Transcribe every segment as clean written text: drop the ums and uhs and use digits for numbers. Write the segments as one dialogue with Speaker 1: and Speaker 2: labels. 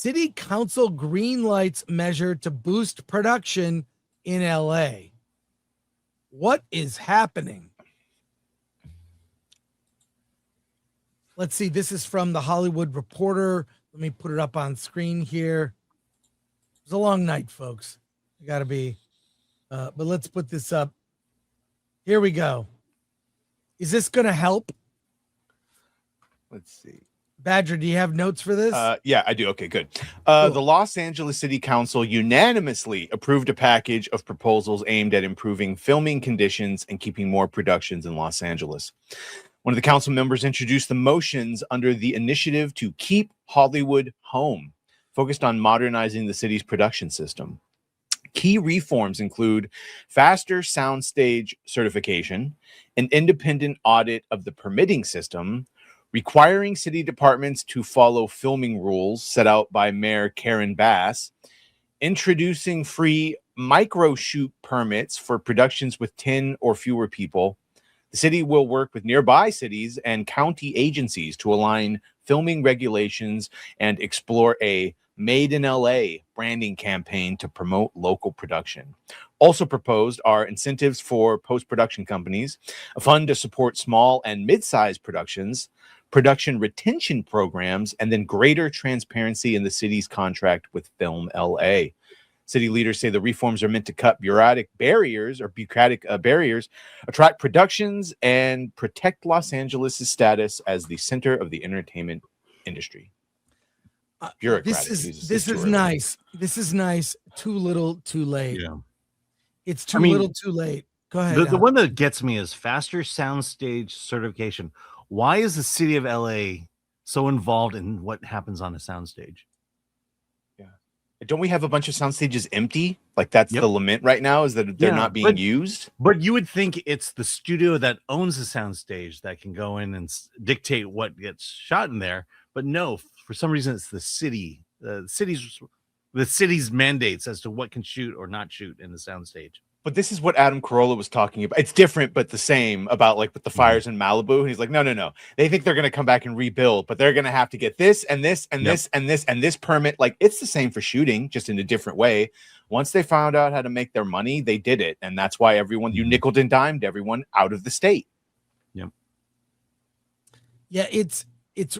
Speaker 1: City Council Greenlights measure to boost production in LA. What is happening? Let's see. This is from the Hollywood Reporter. Let me put it up on screen here. It was a long night, folks. You got to be. But let's put this up. Here we go. Is this going to help?
Speaker 2: Let's see.
Speaker 1: Badger, do you have notes for this?
Speaker 2: Yeah, I do. Okay, good.
Speaker 1: Cool.
Speaker 2: The Los Angeles City Council unanimously approved a package of proposals aimed at improving filming conditions and keeping more productions in Los Angeles. One of the council members introduced the motions under the initiative to Keep Hollywood Home, focused on modernizing the city's production system. Key reforms include faster soundstage certification, an independent audit of the permitting system, requiring city departments to follow filming rules set out by Mayor Karen Bass, introducing free micro shoot permits for productions with 10 or fewer people. The city will work with nearby cities and county agencies to align filming regulations and explore a Made in LA branding campaign to promote local production. Also proposed are incentives for post-production companies, a fund to support small and mid-sized productions, production retention programs, and then greater transparency in the city's contract with Film LA. City leaders say the reforms are meant to cut bureaucratic barriers, attract productions, and protect Los Angeles' status as the center of the entertainment industry.
Speaker 1: This is nice. This is nice. Too little, too late.
Speaker 3: Yeah,
Speaker 1: it's too little, too late. Go ahead.
Speaker 3: The one that gets me is faster soundstage certification. Why is the city of LA so involved in what happens on a soundstage?
Speaker 2: Yeah, don't we have a bunch of sound stages empty? Like that's the lament right now, is that they're not being used.
Speaker 3: But you would think it's the studio that owns the soundstage that can go in and dictate what gets shot in there. But no, for some reason, it's the city, the city's mandates as to what can shoot or not shoot in the soundstage.
Speaker 2: But this is what Adam Carolla was talking about. It's different, but the same about like with the fires in Malibu. And he's like, no. They think they're going to come back and rebuild, but they're going to have to get this and this and this and this and this permit. Like it's the same for shooting, just in a different way. Once they found out how to make their money, they did it. And that's why you nickeled and dimed everyone out of the state.
Speaker 3: Yep.
Speaker 1: Yeah, it's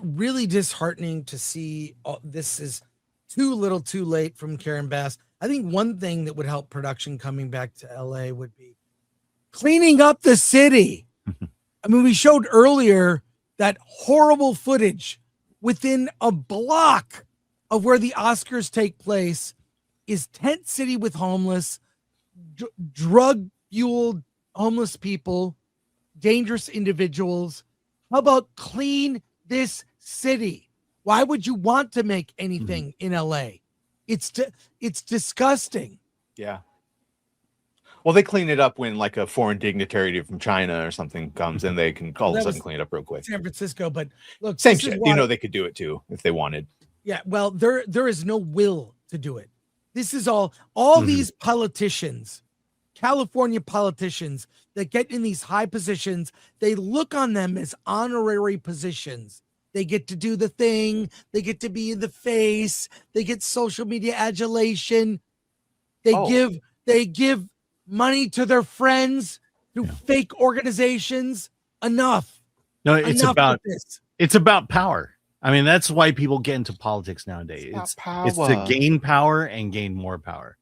Speaker 1: really disheartening to see this is too little too late from Karen Bass. I think one thing that would help production coming back to LA would be cleaning up the city. I mean, we showed earlier that horrible footage within a block of where the Oscars take place is tent city with homeless, drug-fueled homeless people, dangerous individuals. How about clean this city? Why would you want to make anything in LA? It's disgusting.
Speaker 2: Yeah. Well, they clean it up when like a foreign dignitary from China or something comes and they can all of a sudden clean it up real quick.
Speaker 1: San Francisco, but look,
Speaker 2: same shit. They could do it too if they wanted.
Speaker 1: Yeah, well, there is no will to do it. This is all these politicians, California politicians that get in these high positions, they look on them as honorary positions. They get to do the thing. They get to be in the face. They get social media adulation. They give money to their friends through fake organizations. Enough.
Speaker 3: No, it's about power. I mean, that's why people get into politics nowadays. It's to gain power and gain more power.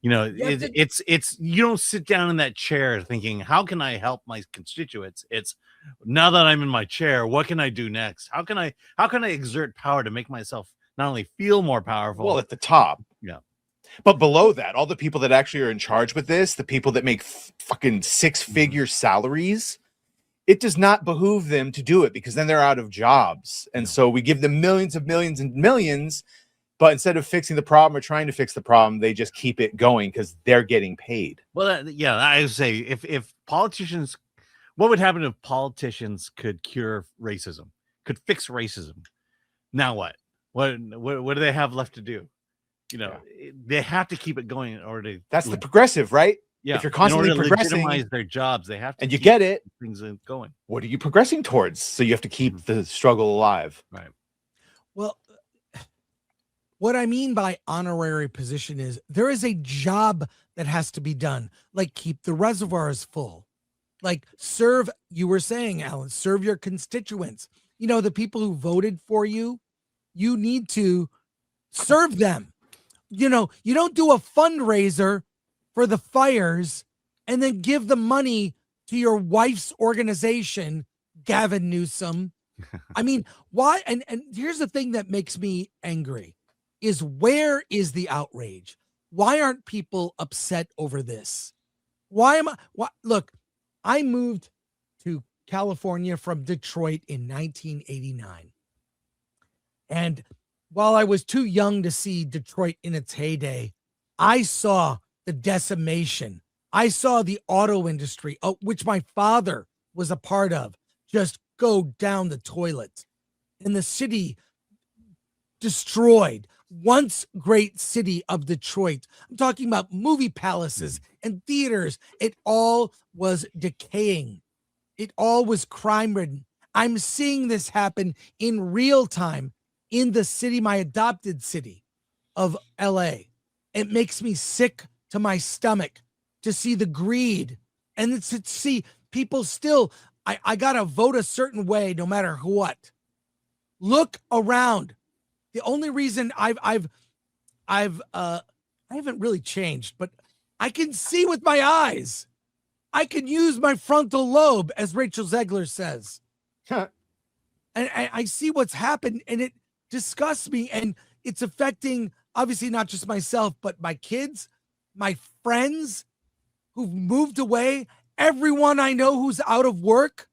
Speaker 3: You know, it's you don't sit down in that chair thinking, how can I help my constituents? It's now that I'm in my chair, what can I do next? How can I exert power to make myself not only feel more powerful?
Speaker 2: Well, at the top.
Speaker 3: Yeah.
Speaker 2: But below that, all the people that actually are in charge with this, the people that make fucking six-figure salaries, it does not behoove them to do it because then they're out of jobs. And so we give them millions and millions, but instead of fixing the problem or trying to fix the problem, they just keep it going because they're getting paid.
Speaker 3: Well, I would say if politicians, what would happen if politicians could cure racism, could fix racism? Now what? What do they have left to do? You know, they have to keep it going in order to.
Speaker 2: That's the progressive, right?
Speaker 3: Yeah.
Speaker 2: If you're constantly progressing,
Speaker 3: legitimize their jobs, they have to.
Speaker 2: And you get it.
Speaker 3: Things are going.
Speaker 2: What are you progressing towards? So you have to keep the struggle alive.
Speaker 3: Right.
Speaker 1: Well, what I mean by honorary position is there is a job that has to be done, like keep the reservoirs full, like serve, you were saying, Alan, serve your constituents. You know, the people who voted for you, you need to serve them. You know, you don't do a fundraiser for the fires and then give the money to your wife's organization, Gavin Newsom. I mean, why? And here's the thing that makes me angry is where is the outrage? Why aren't people upset over this? Look, I moved to California from Detroit in 1989. And while I was too young to see Detroit in its heyday, I saw the decimation. I saw the auto industry, which my father was a part of, just go down the toilet. And the city destroyed. Once great city of Detroit. I'm talking about movie palaces and theaters. It all was decaying. It all was crime ridden. I'm seeing this happen in real time in the city, my adopted city of LA. It makes me sick to my stomach to see the greed and to see people still, I gotta vote a certain way no matter what. Look around. The only reason I haven't really changed, but I can see with my eyes. I can use my frontal lobe, as Rachel Zegler says. And I see what's happened, and it disgusts me, and it's affecting obviously not just myself, but my kids, my friends who've moved away, everyone I know who's out of work.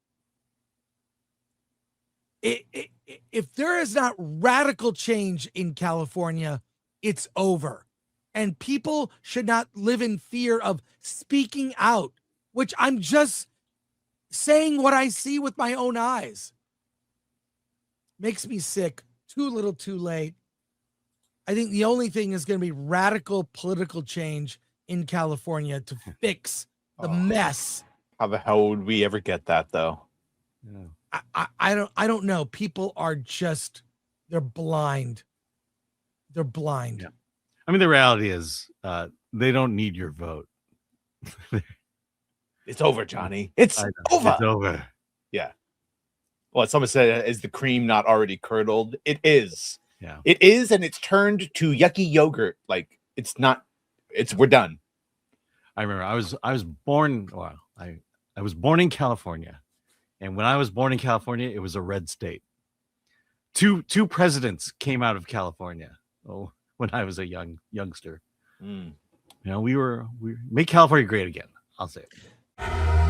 Speaker 1: If there is not radical change in California, it's over. And people should not live in fear of speaking out, which I'm just saying what I see with my own eyes. Makes me sick. Too little, too late. I think the only thing is going to be radical political change in California to fix the mess.
Speaker 2: How the hell would we ever get that, though?
Speaker 3: Yeah.
Speaker 1: I don't know. People are just, they're blind. They're blind.
Speaker 3: Yeah. I mean, the reality is they don't need your vote.
Speaker 2: It's over, Johnny. It's over.
Speaker 3: It's over.
Speaker 2: Yeah. Well, someone said, is the cream not already curdled? It is.
Speaker 3: Yeah.
Speaker 2: It is, and it's turned to yucky yogurt. Like, it's not, we're done.
Speaker 3: I remember I was born, well, I was born in California. And when I was born in California, it was a red state. Two presidents came out of California. Oh, when I was a youngster. You know, we make California great again. I'll say it.